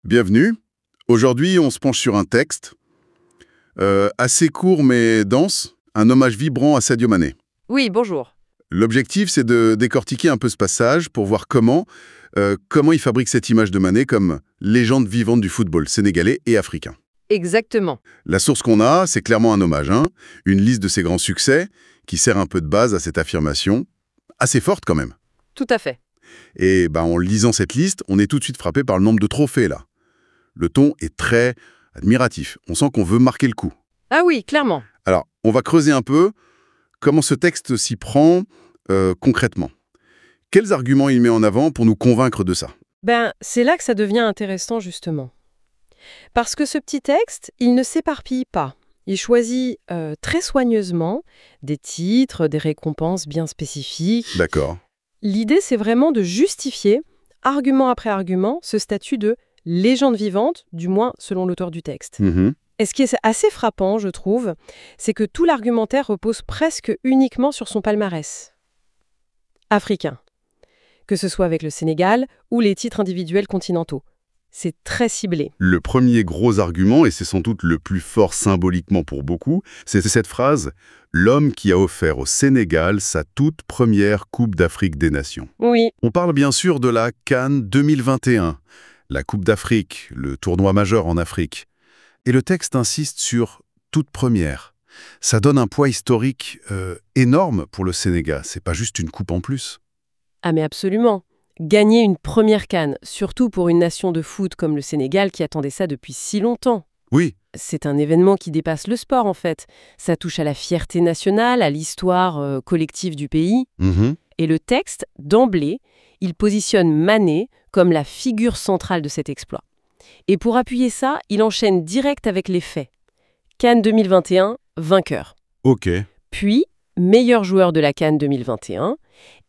Bienvenue. Aujourd'hui, on se penche sur un texte assez court mais dense, un hommage vibrant à Sadio Mané. Oui, bonjour. L'objectif, c'est de décortiquer un peu ce passage pour voir comment il fabrique cette image de Mané comme légende vivante du football sénégalais et africain. Exactement. La source qu'on a, c'est clairement un hommage, une liste de ses grands succès qui sert un peu de base à cette affirmation, assez forte quand même. Tout à fait. Et en lisant cette liste, on est tout de suite frappé par le nombre de trophées là. Le ton est très admiratif. On sent qu'on veut marquer le coup. Ah oui, clairement. Alors, on va creuser un peu comment ce texte s'y prend concrètement. Quels arguments il met en avant pour nous convaincre de ça? C'est là que ça devient intéressant, justement. Parce que ce petit texte, il ne s'éparpille pas. Il choisit très soigneusement des titres, des récompenses bien spécifiques. D'accord. L'idée, c'est vraiment de justifier, argument après argument, ce statut de légende vivante, du moins selon l'auteur du texte. Mhm. Et ce qui est assez frappant, je trouve, c'est que tout l'argumentaire repose presque uniquement sur son palmarès africain, que ce soit avec le Sénégal ou les titres individuels continentaux. C'est très ciblé. Le premier gros argument, et c'est sans doute le plus fort symboliquement pour beaucoup, c'est cette phrase « L'homme qui a offert au Sénégal sa toute première Coupe d'Afrique des Nations ». Oui, On parle bien sûr de la CAN 2021, la Coupe d'Afrique, le tournoi majeur en Afrique. Et le texte insiste sur « toute première ». Ça donne un poids historique énorme pour le Sénégal, c'est pas juste une coupe en plus. ah mais absolument. Gagner une première CAN, surtout pour une nation de foot comme le Sénégal qui attendait ça depuis si longtemps. Oui, C'est un événement qui dépasse le sport en fait. Ça touche à la fierté nationale, à l'histoire collective du pays. Et le texte, d'emblée, il positionne Mané comme la figure centrale de cet exploit. Et pour appuyer ça, il enchaîne direct avec les faits. CAN 2021, vainqueur. ok. Puis, meilleur joueur de la CAN 2021,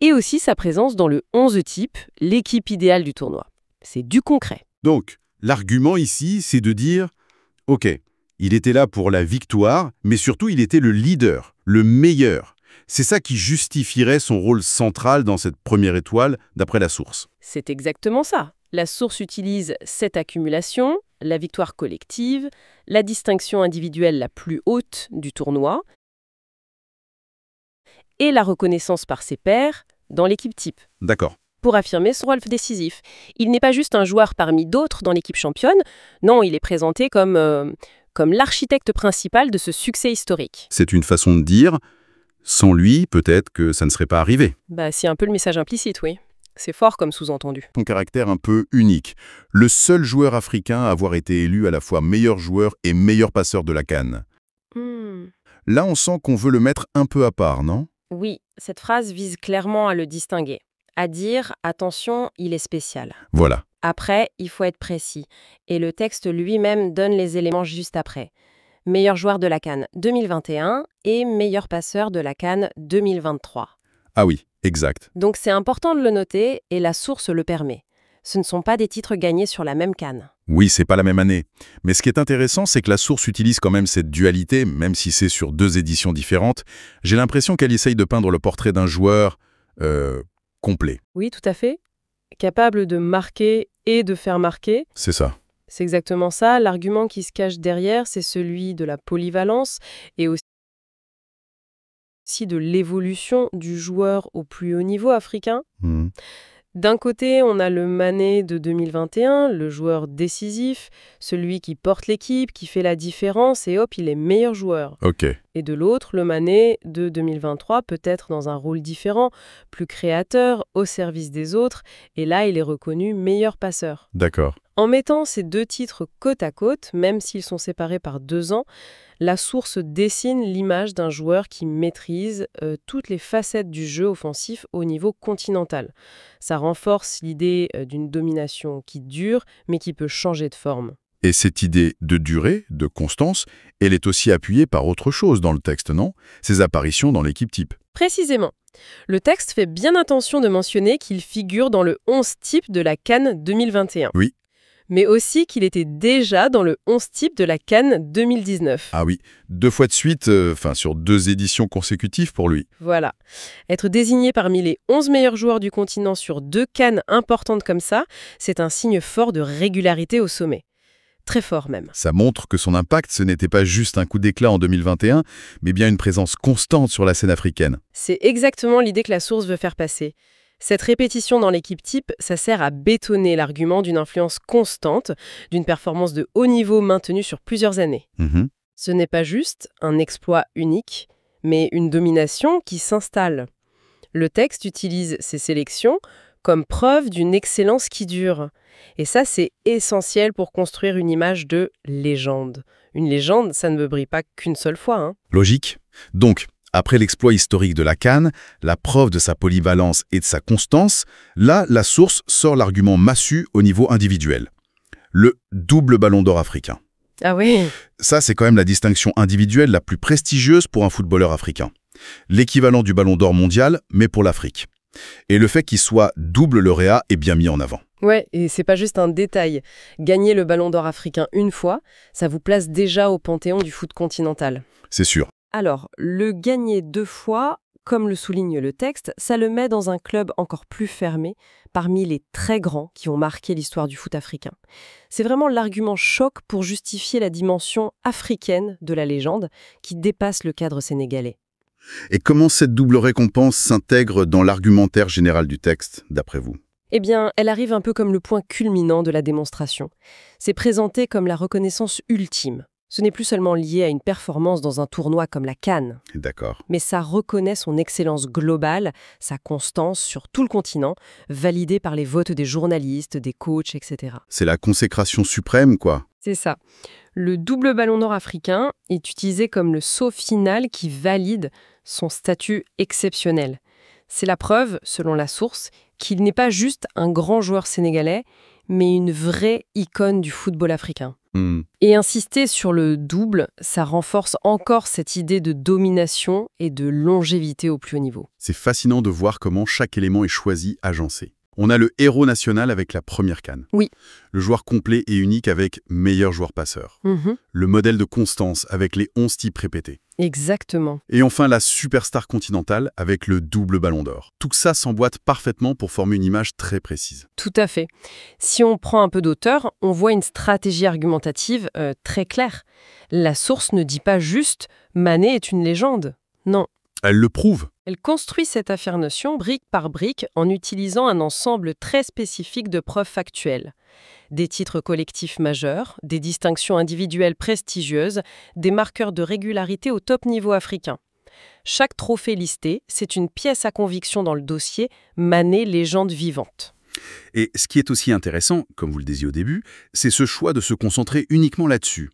et aussi sa présence dans le 11 type, l'équipe idéale du tournoi. C'est du concret. Donc, l'argument ici, c'est de dire « Ok, il était là pour la victoire, mais surtout il était le leader, le meilleur. C'est ça qui justifierait son rôle central dans cette première étoile, d'après la source. C'est exactement ça. La source utilise cette accumulation, la victoire collective, la distinction individuelle la plus haute du tournoi et la reconnaissance par ses pairs dans l'équipe type. D'accord. Pour affirmer son rôle décisif. Il n'est pas juste un joueur parmi d'autres dans l'équipe championne, non, il est présenté comme l'architecte principal de ce succès historique. C'est une façon de dire « Sans lui, peut-être que ça ne serait pas arrivé ». C'est un peu le message implicite, oui. C'est fort comme sous-entendu. Son caractère un peu unique. Le seul joueur africain à avoir été élu à la fois meilleur joueur et meilleur passeur de la CAN. Là, on sent qu'on veut le mettre un peu à part, non? Oui, cette phrase vise clairement à le distinguer. À dire, attention, il est spécial. Voilà. Après, il faut être précis. Et le texte lui-même donne les éléments juste après. Meilleur joueur de la CAN 2021 et meilleur passeur de la CAN 2023. Ah oui, exact. Donc c'est important de le noter et la source le permet. Ce ne sont pas des titres gagnés sur la même CAN. Oui, c'est pas la même année. Mais ce qui est intéressant, c'est que la source utilise quand même cette dualité, même si c'est sur 2 éditions différentes. J'ai l'impression qu'elle essaye de peindre le portrait d'un joueur complet. Oui, tout à fait. Capable de marquer et de faire marquer. C'est ça. C'est exactement ça. L'argument qui se cache derrière, c'est celui de la polyvalence et aussi de l'évolution du joueur au plus haut niveau africain. D'un côté, on a le Mané de 2021, le joueur décisif, celui qui porte l'équipe, qui fait la différence, et hop, il est meilleur joueur. Ok. Et de l'autre, le Mané de 2023, peut-être dans un rôle différent, plus créateur, au service des autres, et là, il est reconnu meilleur passeur. D'accord. En mettant ces 2 titres côte à côte, même s'ils sont séparés par 2 ans, la source dessine l'image d'un joueur qui maîtrise toutes les facettes du jeu offensif au niveau continental. Ça renforce l'idée d'une domination qui dure, mais qui peut changer de forme. Et cette idée de durée, de constance, elle est aussi appuyée par autre chose dans le texte, non? Ses apparitions dans l'équipe type. Précisément. Le texte fait bien attention de mentionner qu'il figure dans le 11 type de la CAN 2021. Oui. mais aussi qu'il était déjà dans le 11 type de la CAN 2019. Ah oui, 2 fois de suite, sur 2 éditions consécutives pour lui. Voilà. Être désigné parmi les 11 meilleurs joueurs du continent sur 2 CAN importantes comme ça, c'est un signe fort de régularité au sommet. Très fort même. Ça montre que son impact, ce n'était pas juste un coup d'éclat en 2021, mais bien une présence constante sur la scène africaine. C'est exactement l'idée que la source veut faire passer. Cette répétition dans l'équipe type, ça sert à bétonner l'argument d'une influence constante, d'une performance de haut niveau maintenue sur plusieurs années. Ce n'est pas juste un exploit unique, mais une domination qui s'installe. Le texte utilise ces sélections comme preuve d'une excellence qui dure. Et ça, c'est essentiel pour construire une image de légende. Une légende, ça ne brille pas qu'une seule fois, hein. Logique. Donc, après l'exploit historique de la CAN, la preuve de sa polyvalence et de sa constance, là, la source sort l'argument massu au niveau individuel. Le double ballon d'or africain. Ah oui. Ça, c'est quand même la distinction individuelle la plus prestigieuse pour un footballeur africain. L'équivalent du ballon d'or mondial, mais pour l'Afrique. Et le fait qu'il soit double lauréat est bien mis en avant. Ouais, et c'est pas juste un détail. Gagner le ballon d'or africain une fois, ça vous place déjà au panthéon du foot continental. C'est sûr. Alors, le gagner 2 fois, comme le souligne le texte, ça le met dans un club encore plus fermé, parmi les très grands qui ont marqué l'histoire du foot africain. C'est vraiment l'argument choc pour justifier la dimension africaine de la légende qui dépasse le cadre sénégalais. Et comment cette double récompense s'intègre dans l'argumentaire général du texte, d'après vous ? Eh bien, elle arrive un peu comme le point culminant de la démonstration. C'est présenté comme la reconnaissance ultime. Ce n'est plus seulement lié à une performance dans un tournoi comme la CAN. D'accord. Mais ça reconnaît son excellence globale, sa constance sur tout le continent, validée par les votes des journalistes, des coachs, etc. C'est la consécration suprême, quoi. C'est ça. Le double ballon d'or africain est utilisé comme le sceau final qui valide son statut exceptionnel. C'est la preuve, selon la source, qu'il n'est pas juste un grand joueur sénégalais, mais une vraie icône du football africain. Et insister sur le double, ça renforce encore cette idée de domination et de longévité au plus haut niveau. C'est fascinant de voir comment chaque élément est choisi, agencé. On a le héros national avec la première CAN. Oui. Le joueur complet et unique avec meilleur joueur passeur. Le modèle de constance avec les 11 types répétés. Exactement. Et enfin la superstar continentale avec le double ballon d'or. Tout ça s'emboîte parfaitement pour former une image très précise. Tout à fait. Si on prend un peu d'auteur, on voit une stratégie argumentative très claire. La source ne dit pas juste « Mané est une légende ». Non. Elle le prouve. Elle construit cette affirmation brique par brique en utilisant un ensemble très spécifique de preuves factuelles. Des titres collectifs majeurs, des distinctions individuelles prestigieuses, des marqueurs de régularité au top niveau africain. Chaque trophée listé, c'est une pièce à conviction dans le dossier Mané légende vivante. Et ce qui est aussi intéressant, comme vous le disiez au début, c'est ce choix de se concentrer uniquement là-dessus.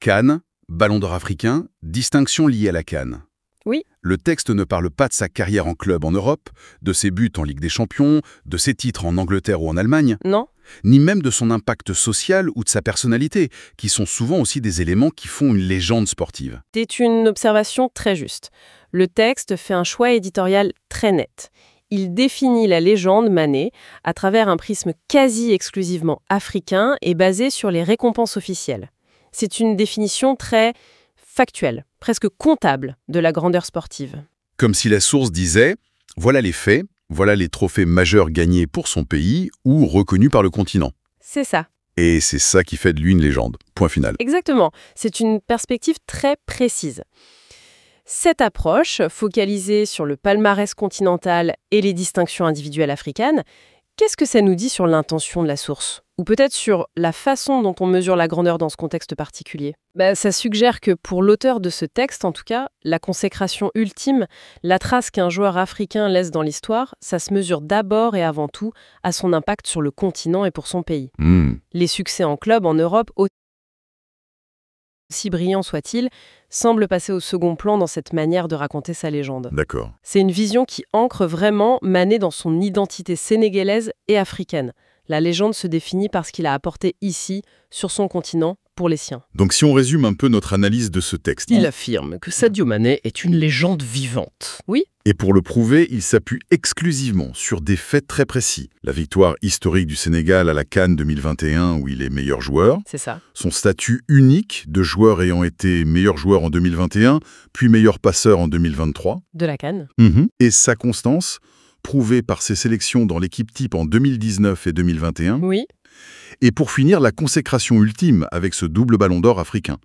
CAN, ballon d'or africain, distinction liée à la CAN. Oui. Le texte ne parle pas de sa carrière en club en Europe, de ses buts en Ligue des Champions, de ses titres en Angleterre ou en Allemagne. Non. Ni même de son impact social ou de sa personnalité, qui sont souvent aussi des éléments qui font une légende sportive. C'est une observation très juste. Le texte fait un choix éditorial très net. Il définit la légende Mané à travers un prisme quasi exclusivement africain et basé sur les récompenses officielles. C'est une définition très factuelle, presque comptable de la grandeur sportive. Comme si la source disait « Voilà les faits, voilà les trophées majeurs gagnés pour son pays ou reconnus par le continent. » C'est ça. Et c'est ça qui fait de lui une légende. Point final. Exactement. C'est une perspective très précise. Cette approche, focalisée sur le palmarès continental et les distinctions individuelles africaines, qu'est-ce que ça nous dit sur l'intention de la source ? Ou peut-être sur la façon dont on mesure la grandeur dans ce contexte particulier ? Ça suggère que pour l'auteur de ce texte, en tout cas, la consécration ultime, la trace qu'un joueur africain laisse dans l'histoire, ça se mesure d'abord et avant tout à son impact sur le continent et pour son pays. Les succès en club en Europe, aussi brillants soient-ils, semblent passer au second plan dans cette manière de raconter sa légende. D'accord. C'est une vision qui ancre vraiment Mané dans son identité sénégalaise et africaine. La légende se définit par ce qu'il a apporté ici, sur son continent, pour les siens. Donc si on résume un peu notre analyse de ce texte. Il affirme que Sadio Mané est une légende vivante. Oui, Et pour le prouver, il s'appuie exclusivement sur des faits très précis. La victoire historique du Sénégal à la CAN 2021 où il est meilleur joueur, c'est ça. son statut unique de joueur ayant été meilleur joueur en 2021, puis meilleur passeur en 2023, De la CAN. et sa constance, prouvée par ses sélections dans l'équipe type en 2019 et 2021, Oui, et pour finir la consécration ultime avec ce double ballon d'or africain.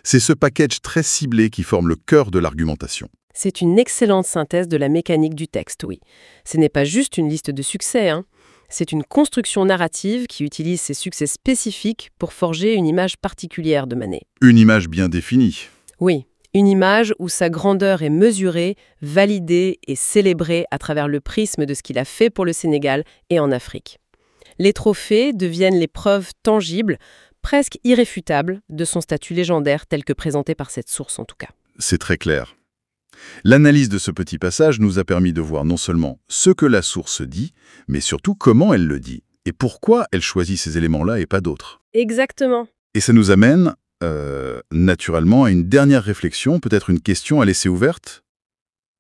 C'est ce package très ciblé qui forme le cœur de l'argumentation. c'est une excellente synthèse de la mécanique du texte, oui. Ce n'est pas juste une liste de succès, hein. C'est une construction narrative qui utilise ses succès spécifiques pour forger une image particulière de Mané. Une image bien définie. Oui, une image où sa grandeur est mesurée, validée et célébrée à travers le prisme de ce qu'il a fait pour le Sénégal et en Afrique. Les trophées deviennent les preuves tangibles, presque irréfutables, de son statut légendaire tel que présenté par cette source en tout cas. C'est très clair. L'analyse de ce petit passage nous a permis de voir non seulement ce que la source dit, mais surtout comment elle le dit, et pourquoi elle choisit ces éléments-là et pas d'autres. Exactement. Et ça nous amène, naturellement, à une dernière réflexion, peut-être une question à laisser ouverte.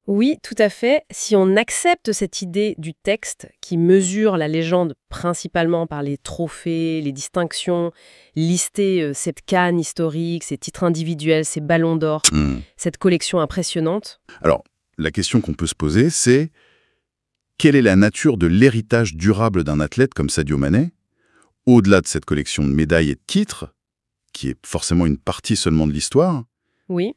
Oui, tout à fait. Si on accepte cette idée du texte qui mesure la légende principalement par les trophées, les distinctions, lister cette CAN historique, ces titres individuels, ces ballons d'or, cette collection impressionnante. Alors, la question qu'on peut se poser, c'est quelle est la nature de l'héritage durable d'un athlète comme Sadio Mané, au-delà de cette collection de médailles et de titres, qui est forcément une partie seulement de l'histoire? Oui.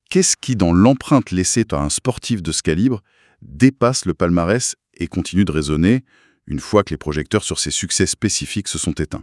Qu'est-ce qui, dans l'empreinte laissée par un sportif de ce calibre, dépasse le palmarès et continue de résonner une fois que les projecteurs sur ses succès spécifiques se sont éteints?